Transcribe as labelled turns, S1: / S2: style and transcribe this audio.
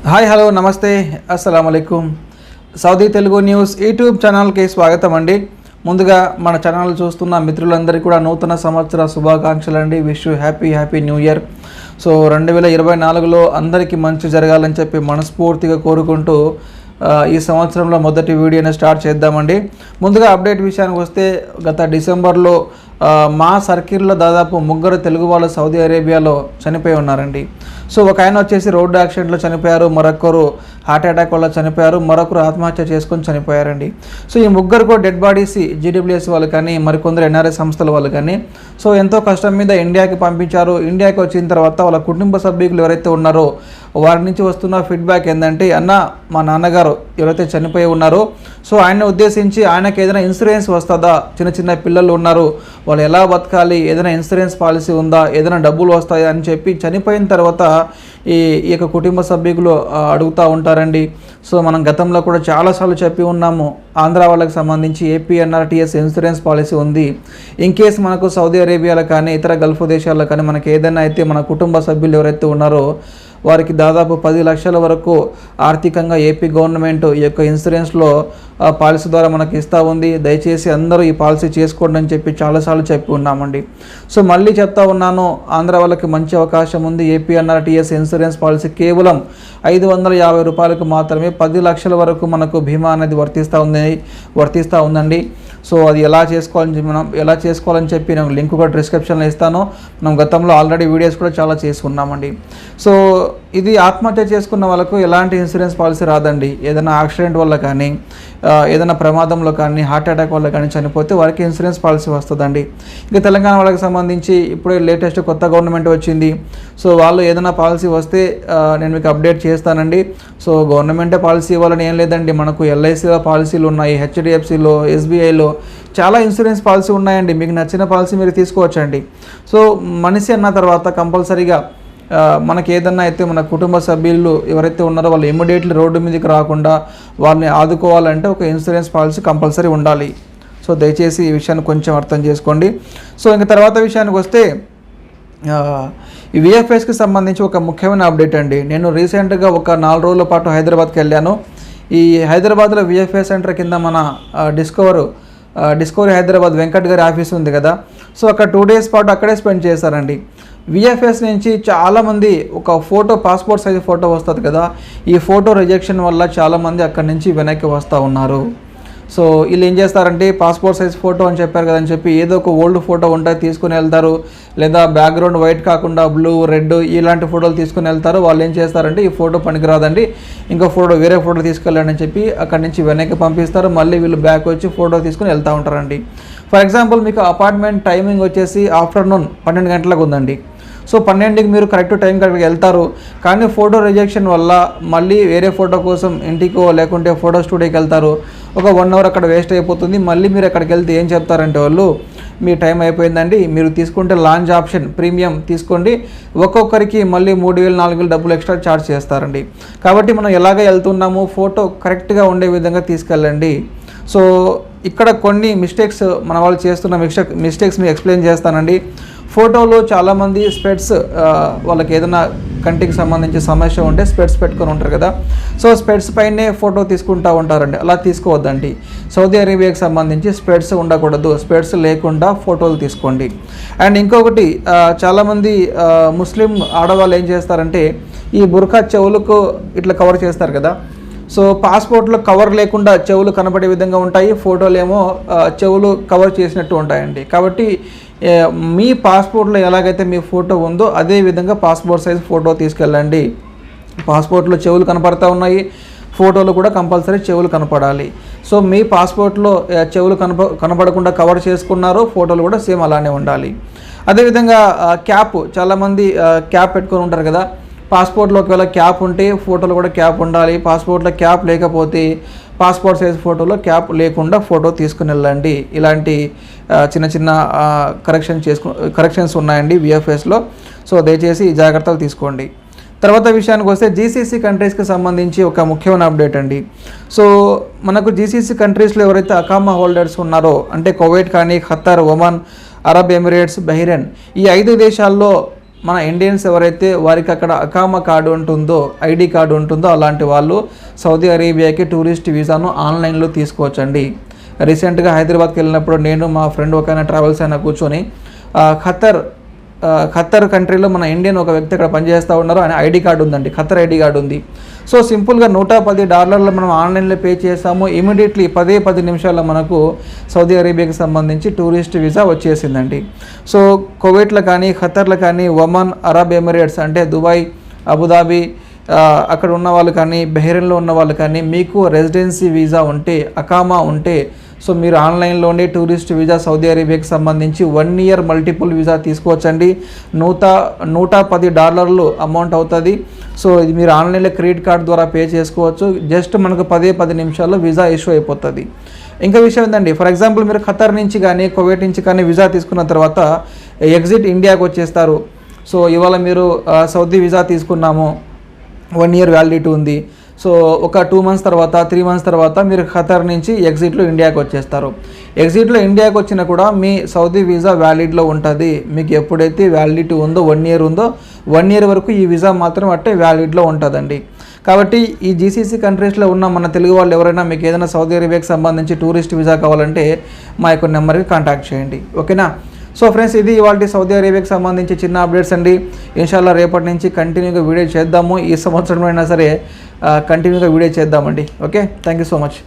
S1: Hi hello నమస్తే అస్సలం అయికుం Saudi Telugu news YouTube ఛానల్కి స్వాగతం అండి. ముందుగా మన ఛానల్ చూస్తున్న మిత్రులందరికీ కూడా నూతన సంవత్సర శుభాకాంక్షలు అండి. Wish you happy new year. So 2024లో అందరికీ మంచి జరగాలని చెప్పి మనస్ఫూర్తిగా కోరుకుంటూ ఈ సంవత్సరంలో మొదటి వీడియోని స్టార్ట్ చేద్దామండి. ముందుగా అప్డేట్ విషయానికి వస్తే గత డిసెంబర్లో మా సర్కిల్లో దాదాపు 3 తెలుగు వాళ్ళు సౌదీ అరేబియాలో చనిపోయి ఉన్నారండి. సో ఒక ఆయన వచ్చేసి రోడ్డు యాక్సిడెంట్లో చనిపోయారు, మరొకరు హార్ట్ అటాక్ వల్ల చనిపోయారు, మరొకరు ఆత్మహత్య చేసుకొని చనిపోయారండి. సో ఈ 3 కూడా డెడ్ బాడీస్ జీడబ్ల్యూఎస్ వాళ్ళు కానీ మరికొందరు ఎన్ఆర్ఐ సంస్థల వాళ్ళు కానీ సో ఎంతో కష్టం మీద ఇండియాకి పంపించారు. ఇండియాకి వచ్చిన తర్వాత వాళ్ళ కుటుంబ సభ్యులు ఎవరైతే ఉన్నారో వారి నుంచి వస్తున్న ఫీడ్బ్యాక్ ఏంటంటే, అన్న మా నాన్నగారు ఎవరైతే చనిపోయి ఉన్నారో సో ఆయన్ని ఉద్దేశించి ఆయనకి ఏదైనా ఇన్సూరెన్స్ వస్తుందా, చిన్న పిల్లలు ఉన్నారు వాళ్ళు ఎలా బతకాలి, ఏదైనా ఇన్సూరెన్స్ పాలసీ ఉందా, ఏదైనా డబ్బులు వస్తాయా అని చెప్పి చనిపోయిన తర్వాత ఈ యొక్క కుటుంబ సభ్యులు అడుగుతూ ఉంటారండి. సో మనం గతంలో కూడా చాలాసార్లు చెప్పి ఉన్నాము, ఆంధ్ర వాళ్ళకి సంబంధించి ఏపీఎన్ఆర్టీఎస్ ఇన్సూరెన్స్ పాలసీ ఉంది. ఇన్ కేస్ మనకు సౌదీ అరేబియాలో కానీ ఇతర గల్ఫ్ దేశాల్లో కానీ మనకి ఏదైనా అయితే మన కుటుంబ సభ్యులు ఎవరైతే ఉన్నారో వారికి దాదాపు 10 లక్షల వరకు ఆర్థికంగా ఏపీ గవర్నమెంట్ ఈ యొక్క ఇన్సూరెన్స్లో పాలసీ ద్వారా మనకి ఇస్తూ ఉంది. దయచేసి అందరూ ఈ పాలసీ చేసుకోండి అని చెప్పి చాలాసార్లు చెప్పి ఉన్నామండి. సో మళ్ళీ చెప్తా ఉన్నాను, ఆంధ్ర వాళ్ళకి మంచి అవకాశం ఉంది. ఏపీఎన్ఆర్టీఎస్ ఇన్సూరెన్స్ పాలసీ కేవలం 550 రూపాయలకు మాత్రమే 10 లక్షల వరకు మనకు బీమా అనేది వర్తిస్తూ ఉందండి. సో అది ఎలా చేసుకోవాలని చెప్పి నేను లింక్ కూడా డిస్క్రిప్షన్లో ఇస్తాను. మనం గతంలో ఆల్రెడీ వీడియోస్ కూడా చాలా చేసుకున్నామండి. సో ఇది ఆత్మహత్య చేసుకున్న వాళ్ళకు ఎలాంటి ఇన్సూరెన్స్ పాలసీ రాదండి. ఏదైనా యాక్సిడెంట్ వల్ల కానీ ఏదైనా ప్రమాదంలో కానీ హార్ట్ అటాక్ వల్ల కానీ చనిపోతే వారికి ఇన్సూరెన్స్ పాలసీ వస్తుందండి. ఇంకా తెలంగాణ వాళ్ళకి సంబంధించి ఇప్పుడే లేటెస్ట్ కొత్త గవర్నమెంట్ వచ్చింది. సో వాళ్ళు ఏదైనా పాలసీ వస్తే నేను మీకు అప్డేట్ చేస్తానండి. సో గవర్నమెంటే పాలసీ ఇవ్వాలని ఏం లేదండి, మనకు ఎల్ఐసిలో పాలసీలు ఉన్నాయి, హెచ్డిఎఫ్సిలో, ఎస్బీఐలో చాలా ఇన్సూరెన్స్ పాలసీ ఉన్నాయండి. మీకు నచ్చిన పాలసీ మీరు తీసుకోవచ్చండి. సో మనిషి అన్న తర్వాత కంపల్సరీగా మనకి ఏదన్నా అయితే మన కుటుంబ సభ్యులు ఎవరైతే ఉన్నారో వాళ్ళు ఇమ్మీడియట్లీ రోడ్డు మీదకి రాకుండా వాళ్ళని ఆదుకోవాలంటే ఒక ఇన్సూరెన్స్ పాలసీ కంపల్సరీ ఉండాలి. సో దయచేసి ఈ విషయాన్ని కొంచెం అర్థం చేసుకోండి. సో ఇంకా తర్వాత విషయానికి వస్తే ఈ విఎఫ్ఎస్కి సంబంధించి ఒక ముఖ్యమైన అప్డేట్ అండి. నేను రీసెంట్గా ఒక 4 రోజుల పాటు హైదరాబాద్కి వెళ్ళాను. ఈ హైదరాబాద్లో విఎఫ్ఎస్ సెంటర్ కింద మన డిస్కవరీ హైదరాబాద్ వెంకట్ గారి ఆఫీస్ ఉంది కదా, సో అక్కడ 2 డేస్ పాటు అక్కడే స్పెండ్ చేశారండి. విఎఫ్ఎస్ నుంచి చాలామంది ఒక ఫోటో, పాస్పోర్ట్ సైజ్ ఫోటో వస్తుంది కదా, ఈ ఫోటో రిజెక్షన్ వల్ల చాలామంది అక్కడి నుంచి వెనక్కి వస్తూ ఉన్నారు. సో వీళ్ళు ఏం చేస్తారంటే పాస్పోర్ట్ సైజ్ ఫోటో అని చెప్పారు కదని చెప్పి ఏదో ఒక ఓల్డ్ ఫోటో ఉంటే తీసుకుని వెళ్తారు, లేదా బ్యాక్గ్రౌండ్ వైట్ కాకుండా బ్లూ, రెడ్ ఇలాంటి ఫోటోలు తీసుకుని వెళ్తారు. వాళ్ళు ఏం చేస్తారంటే ఈ ఫోటో పనికిరాదండి, ఇంకో వేరే ఫోటో తీసుకెళ్ళండి అని చెప్పి అక్కడి నుంచి వెనక్కి పంపిస్తారు. మళ్ళీ వీళ్ళు బ్యాక్ వచ్చి ఫోటో తీసుకుని వెళ్తూ ఉంటారండి. ఫర్ ఎగ్జాంపుల్ మీకు అపార్ట్మెంట్ టైమింగ్ వచ్చేసి ఆఫ్టర్నూన్ 12 గంటలకు ఉందండి. సో 12కి మీరు కరెక్ట్ టైం కరెక్ట్గా వెళ్తారు, కానీ ఫోటో రిజెక్షన్ వల్ల మళ్ళీ వేరే ఫోటో కోసం ఇంటికో లేకుంటే ఫోటో స్టూడియోకి వెళ్తారు. ఒక 1 అవర్ అక్కడ వేస్ట్ అయిపోతుంది. మళ్ళీ మీరు అక్కడికి వెళ్తే ఏం చెప్తారంటే వాళ్ళు, మీ టైం అయిపోయిందండి, మీరు తీసుకుంటే లాంచ్ ఆప్షన్ ప్రీమియం తీసుకోండి, ఒక్కొక్కరికి మళ్ళీ 3,000 4,000 డబ్బులు ఎక్స్ట్రా ఛార్జ్ చేస్తారండి. కాబట్టి మనం ఎలాగ వెళ్తున్నాము ఫోటో కరెక్ట్గా ఉండే విధంగా తీసుకెళ్ళండి. సో ఇక్కడ కొన్ని మిస్టేక్స్ మన వాళ్ళు చేస్తున్న మిస్టేక్స్ మీకు ఎక్స్ప్లెయిన్ చేస్తానండి. ఫోటోలో చాలామంది స్పెట్స్, వాళ్ళకి ఏదైనా కంటికి సంబంధించి సమస్య ఉంటే స్పెట్స్ పెట్టుకొని ఉంటారు కదా, సో స్పెట్స్ పైనే ఫోటో తీసుకుంటూ ఉంటారండి. అలా తీసుకోవద్దండి. సౌదీ అరేబియాకి సంబంధించి స్పెట్స్ ఉండకూడదు, స్పెట్స్ లేకుండా ఫోటోలు తీసుకోండి. అండ్ ఇంకొకటి, చాలామంది ముస్లిం ఆడవాళ్ళు ఏం చేస్తారంటే ఈ బుర్కా చెవులకు ఇట్లా కవర్ చేస్తారు కదా, సో పాస్పోర్ట్లో కవర్ లేకుండా చెవులు కనపడే విధంగా ఉంటాయి, ఫోటోలు ఏమో చెవులు కవర్ చేసినట్టు ఉంటాయండి. కాబట్టి మీ పాస్పోర్ట్లో ఎలాగైతే మీ ఫోటో ఉందో అదే విధంగా పాస్పోర్ట్ సైజ్ ఫోటో తీసుకెళ్ళండి. పాస్పోర్ట్లో చెవులు కనపడతా ఉన్నాయి, ఫోటోలు కూడా కంపల్సరీ చెవులు కనపడాలి. సో మీ పాస్పోర్ట్లో చెవులు కనపడకుండా కవర్ చేసుకున్నారో ఫోటోలు కూడా సేమ్ అలానే ఉండాలి. అదేవిధంగా క్యాప్, చాలామంది క్యాప్ పెట్టుకొని ఉంటారు కదా, పాస్పోర్ట్లో ఒకవేళ క్యాప్ ఉంటే ఫోటోలో కూడా క్యాప్ ఉండాలి. పాస్పోర్ట్లో క్యాప్ లేకపోతే పాస్పోర్ట్ సైజ్ ఫోటోలో క్యాప్ లేకుండా ఫోటో తీసుకుని వెళ్ళండి. ఇలాంటి చిన్న కరెక్షన్స్ ఉన్నాయండి విఎఫ్ఎస్లో. సో దయచేసి జాగ్రత్తలు తీసుకోండి. తర్వాత విషయానికి వస్తే జీసీసీ కంట్రీస్కి సంబంధించి ఒక ముఖ్యమైన అప్డేట్ అండి. సో మనకు జీసీసీ కంట్రీస్లో ఎవరైతే అకామా హోల్డర్స్ ఉన్నారో, అంటే కువైట్ కానీ, Qatar, Oman, Arab Emirates, Bahrain, ఈ 5 దేశాల్లో మన ఇండియన్స్ ఎవరైతే వారికి అక్కడ అకామా కార్డు ఉంటుందో, ఐడి కార్డు ఉంటుందో అలాంటి వాళ్ళు సౌదీ అరేబియాకి టూరిస్ట్ వీసాను ఆన్లైన్లో తీసుకోవచ్చండి. రీసెంట్గా హైదరాబాద్కి వెళ్ళినప్పుడు నేను మా ఫ్రెండ్ ఒక ట్రావెల్స్ అయినా కూర్చొని ఖత్తర్ కంట్రీలో మన ఇండియన్ ఒక వ్యక్తి అక్కడ పనిచేస్తూ ఉన్నారు. ఆయన ఐడి కార్డు ఉందండి, ఖత్తర్ ఐడి కార్డు ఉంది. సో సింపుల్గా $110 మనం ఆన్లైన్లో పే చేసాము. ఇమీడియట్లీ 10 నిమిషాల్లో మనకు సౌదీ అరేబియాకి సంబంధించి టూరిస్ట్ వీసా వచ్చేసిందండి. సో కువైట్లో కానీ, ఖత్తర్లో కానీ, ఒమన్, అరబ్ ఎమిరేట్స్ అంటే దుబాయ్, అబుదాబి అక్కడ ఉన్న వాళ్ళు కానీ, బహ్రెయిన్లో ఉన్న వాళ్ళు కానీ మీకు రెసిడెన్సీ వీసా ఉంటే, అకామా ఉంటే, సో మీరు ఆన్లైన్లోనే టూరిస్ట్ వీసా సౌదీ అరేబియాకి సంబంధించి 1 ఇయర్ మల్టిపుల్ వీసా తీసుకోవచ్చండి. $110 అమౌంట్ అవుతుంది. సో ఇది మీరు ఆన్లైన్లో క్రెడిట్ కార్డ్ ద్వారా పే చేసుకోవచ్చు. జస్ట్ మనకు 10 నిమిషాల్లో వీసా ఇష్యూ అయిపోతుంది. ఇంకా విషయం ఏంటండి, ఫర్ ఎగ్జాంపుల్ మీరు ఖత్తర్ నుంచి కానీ, కువైట్ నుంచి కానీ వీసా తీసుకున్న తర్వాత ఎగ్జిట్ ఇండియాకి వచ్చేస్తారు. సో ఇవాళ మీరు సౌదీ వీసా తీసుకున్నాము, 1 ఇయర్ వ్యాలిడిటీ ఉంది. సో ఒక 2 మంత్స్ తర్వాత, 3 మంత్స్ తర్వాత మీరు ఖతర్ నుంచి ఎగ్జిట్లో ఇండియాకి వచ్చేస్తారు. ఎగ్జిట్లో ఇండియాకి వచ్చినా కూడా మీ సౌదీ వీసా వ్యాలిడ్లో ఉంటుంది. మీకు ఎప్పుడైతే వ్యాలిడిటీ ఉందో, 1 ఇయర్ ఉందో, 1 ఇయర్ వరకు ఈ వీసా మాత్రం అట్టే వ్యాలిడ్లో ఉంటుందండి. కాబట్టి ఈ జీసీసీ కంట్రీస్లో ఉన్న మన తెలుగు వాళ్ళు ఎవరైనా మీకు ఏదైనా సౌదీ అరేబియాకి సంబంధించి టూరిస్ట్ వీసా కావాలంటే మా యొక్క నెంబర్కి కాంటాక్ట్ చేయండి. ఓకేనా? సో ఫ్రెండ్స్, ఇది ఇవాళ సౌదీ అరేబియాకి సంబంధించి చిన్న అప్డేట్స్ అండి. ఇన్షాల్లా రేపటి నుంచి కంటిన్యూగా వీడియో చేద్దాము. ఈ సంవత్సరం అయినా సరే కంటిన్యూగా వీడియో చేద్దామండి. Okay, thank you so much.